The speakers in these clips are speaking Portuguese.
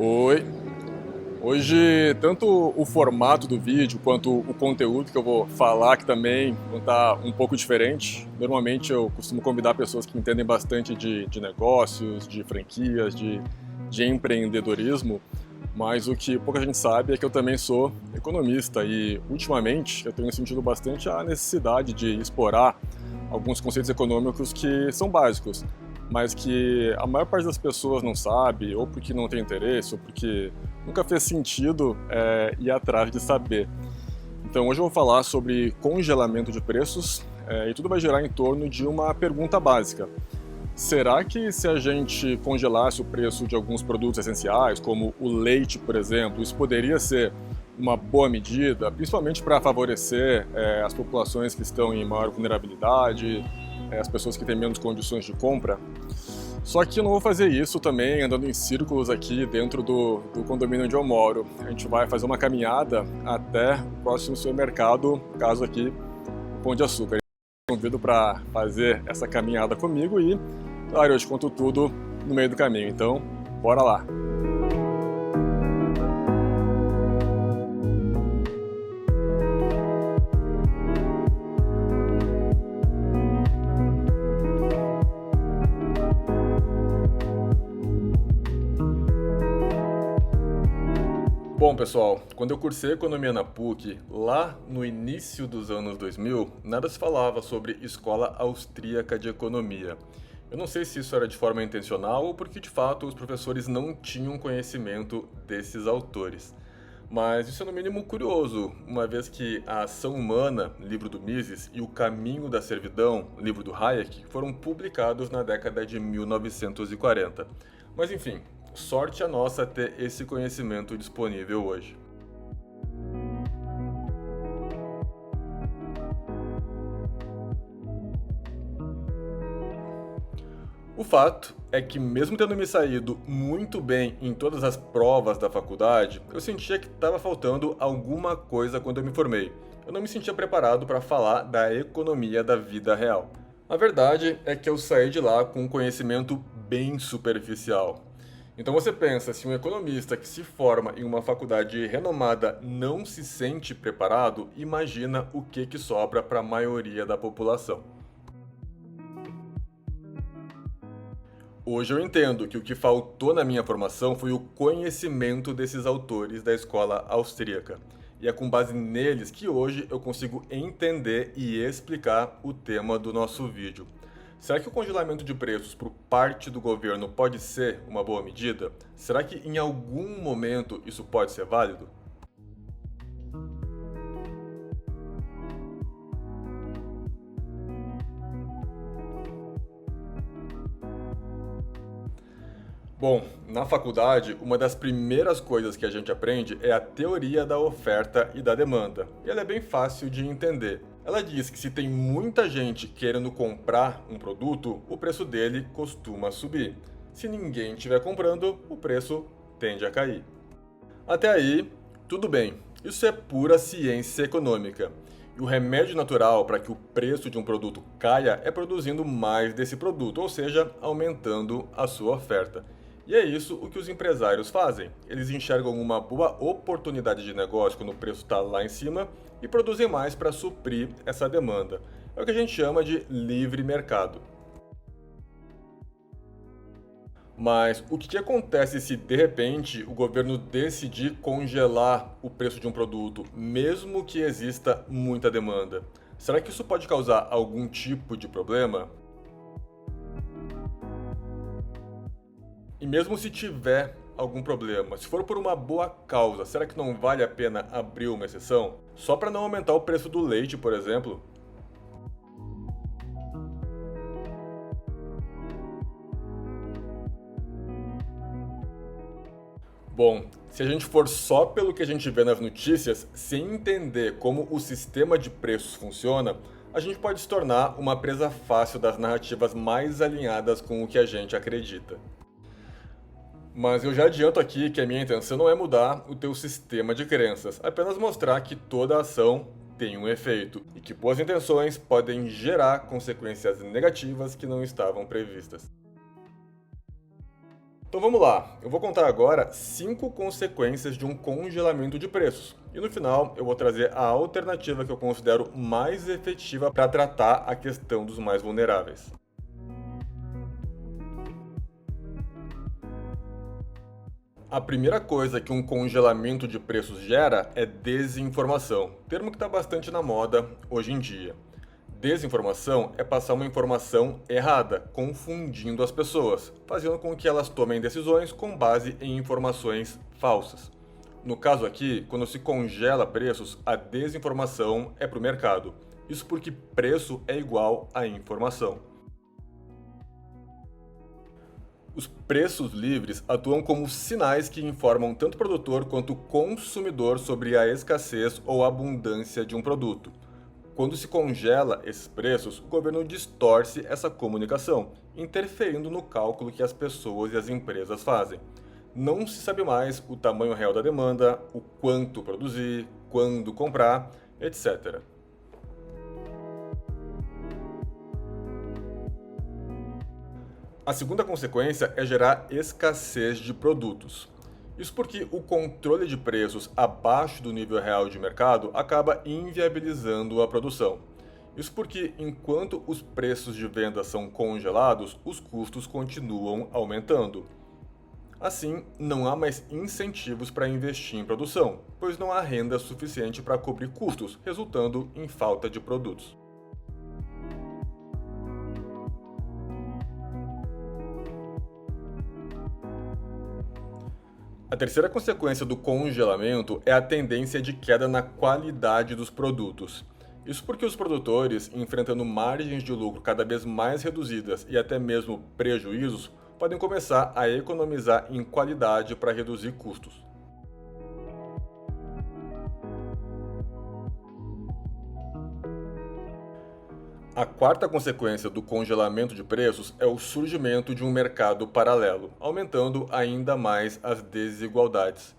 Oi! Hoje, tanto o formato do vídeo quanto o conteúdo que eu vou falar aqui também vão estar um pouco diferente. Normalmente eu costumo convidar pessoas que entendem bastante de negócios, de franquias, de empreendedorismo, mas o que pouca gente sabe é que eu também sou economista e, ultimamente, eu tenho sentido bastante a necessidade de explorar alguns conceitos econômicos que são básicos, mas que a maior parte das pessoas não sabe, ou porque não tem interesse, ou porque nunca fez sentido ir atrás de saber. Então hoje eu vou falar sobre congelamento de preços e tudo vai girar em torno de uma pergunta básica. Será que se a gente congelasse o preço de alguns produtos essenciais, como o leite, por exemplo, isso poderia ser uma boa medida, principalmente para favorecer as populações que estão em maior vulnerabilidade, as pessoas que têm menos condições de compra? Só que eu não vou fazer isso também andando em círculos aqui dentro do condomínio onde eu moro. A gente vai fazer uma caminhada até o próximo supermercado, caso aqui, Pão de Açúcar. Eu convido para fazer essa caminhada comigo e, claro, eu te conto tudo no meio do caminho. Então, bora lá! Bom, pessoal, quando eu cursei economia na PUC, lá no início dos anos 2000, nada se falava sobre escola austríaca de economia. Eu não sei se isso era de forma intencional ou porque de fato os professores não tinham conhecimento desses autores. Mas isso é no mínimo curioso, uma vez que A Ação Humana, livro do Mises, e O Caminho da Servidão, livro do Hayek, foram publicados na década de 1940. Mas enfim, sorte a nossa ter esse conhecimento disponível hoje. O fato é que, mesmo tendo me saído muito bem em todas as provas da faculdade, eu sentia que estava faltando alguma coisa quando eu me formei. Eu não me sentia preparado para falar da economia da vida real. A verdade é que eu saí de lá com um conhecimento bem superficial. Então você pensa, se um economista que se forma em uma faculdade renomada não se sente preparado, imagina o que sobra para a maioria da população. Hoje eu entendo que o que faltou na minha formação foi o conhecimento desses autores da escola austríaca. E é com base neles que hoje eu consigo entender e explicar o tema do nosso vídeo. Será que o congelamento de preços por parte do governo pode ser uma boa medida? Será que em algum momento isso pode ser válido? Bom, na faculdade, uma das primeiras coisas que a gente aprende é a teoria da oferta e da demanda. E ela é bem fácil de entender. Ela diz que se tem muita gente querendo comprar um produto, o preço dele costuma subir. Se ninguém estiver comprando, o preço tende a cair. Até aí, tudo bem. Isso é pura ciência econômica. E o remédio natural para que o preço de um produto caia é produzindo mais desse produto, ou seja, aumentando a sua oferta. E é isso o que os empresários fazem. Eles enxergam uma boa oportunidade de negócio quando o preço está lá em cima e produzem mais para suprir essa demanda. É o que a gente chama de livre mercado. Mas o que acontece se de repente o governo decidir congelar o preço de um produto, mesmo que exista muita demanda? Será que isso pode causar algum tipo de problema? E mesmo se tiver algum problema, se for por uma boa causa, será que não vale a pena abrir uma exceção? Só para não aumentar o preço do leite, por exemplo? Bom, se a gente for só pelo que a gente vê nas notícias, sem entender como o sistema de preços funciona, a gente pode se tornar uma presa fácil das narrativas mais alinhadas com o que a gente acredita. Mas eu já adianto aqui que a minha intenção não é mudar o teu sistema de crenças, apenas mostrar que toda ação tem um efeito e que boas intenções podem gerar consequências negativas que não estavam previstas. Então vamos lá, eu vou contar agora 5 consequências de um congelamento de preços. E no final eu vou trazer a alternativa que eu considero mais efetiva para tratar a questão dos mais vulneráveis. A primeira coisa que um congelamento de preços gera é desinformação, termo que está bastante na moda hoje em dia. Desinformação é passar uma informação errada, confundindo as pessoas, fazendo com que elas tomem decisões com base em informações falsas. No caso aqui, quando se congela preços, a desinformação é para o mercado. Isso porque preço é igual a informação. Os preços livres atuam como sinais que informam tanto o produtor quanto o consumidor sobre a escassez ou abundância de um produto. Quando se congela esses preços, o governo distorce essa comunicação, interferindo no cálculo que as pessoas e as empresas fazem. Não se sabe mais o tamanho real da demanda, o quanto produzir, quando comprar, etc. A segunda consequência é gerar escassez de produtos. Isso porque o controle de preços abaixo do nível real de mercado acaba inviabilizando a produção. Isso porque, enquanto os preços de venda são congelados, os custos continuam aumentando. Assim, não há mais incentivos para investir em produção, pois não há renda suficiente para cobrir custos, resultando em falta de produtos. A terceira consequência do congelamento é a tendência de queda na qualidade dos produtos. Isso porque os produtores, enfrentando margens de lucro cada vez mais reduzidas e até mesmo prejuízos, podem começar a economizar em qualidade para reduzir custos. A quarta consequência do congelamento de preços é o surgimento de um mercado paralelo, aumentando ainda mais as desigualdades.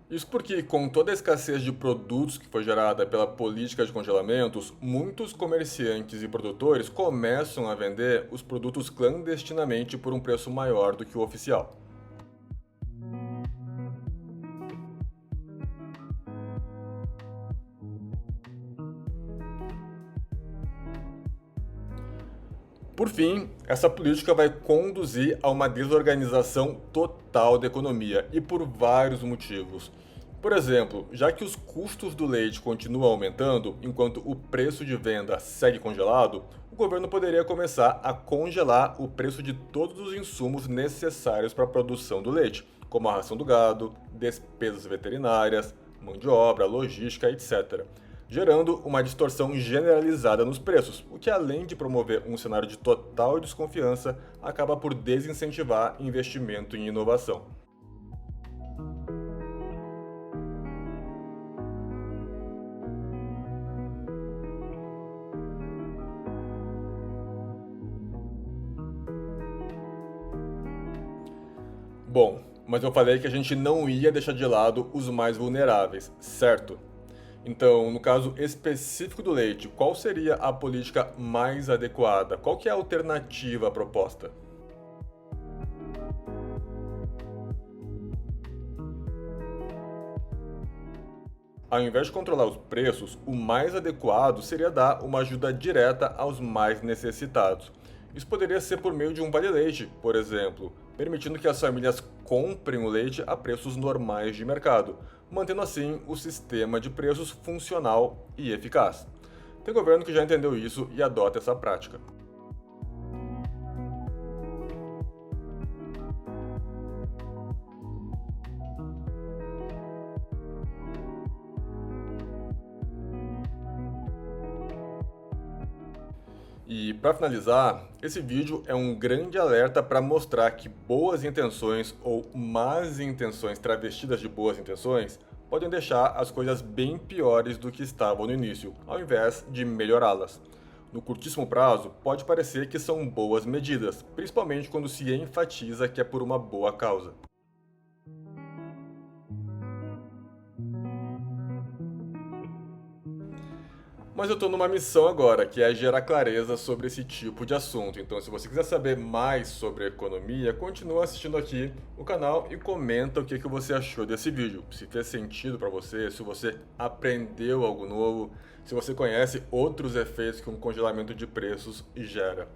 Isso porque, com toda a escassez de produtos que foi gerada pela política de congelamentos, muitos comerciantes e produtores começam a vender os produtos clandestinamente por um preço maior do que o oficial. Por fim, essa política vai conduzir a uma desorganização total da economia e por vários motivos. Por exemplo, já que os custos do leite continuam aumentando enquanto o preço de venda segue congelado, o governo poderia começar a congelar o preço de todos os insumos necessários para a produção do leite, como a ração do gado, despesas veterinárias, mão de obra, logística, etc., gerando uma distorção generalizada nos preços, o que, além de promover um cenário de total desconfiança, acaba por desincentivar investimento em inovação. Bom, mas eu falei que a gente não ia deixar de lado os mais vulneráveis, certo? Então, no caso específico do leite, qual seria a política mais adequada? Qual que é a alternativa proposta? Ao invés de controlar os preços, o mais adequado seria dar uma ajuda direta aos mais necessitados. Isso poderia ser por meio de um vale-leite, por exemplo, permitindo que as famílias comprem o leite a preços normais de mercado, mantendo assim o sistema de preços funcional e eficaz. Tem governo que já entendeu isso e adota essa prática. E para finalizar, esse vídeo é um grande alerta para mostrar que boas intenções ou más intenções travestidas de boas intenções podem deixar as coisas bem piores do que estavam no início, ao invés de melhorá-las. No curtíssimo prazo, pode parecer que são boas medidas, principalmente quando se enfatiza que é por uma boa causa. Mas eu estou numa missão agora, que é gerar clareza sobre esse tipo de assunto. Então, se você quiser saber mais sobre economia, continua assistindo aqui o canal e comenta o que você achou desse vídeo. Se fez sentido para você, se você aprendeu algo novo, se você conhece outros efeitos que um congelamento de preços gera.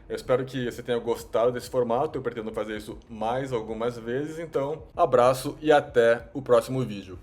Eu espero que você tenha gostado desse formato, eu pretendo fazer isso mais algumas vezes, então abraço e até o próximo vídeo.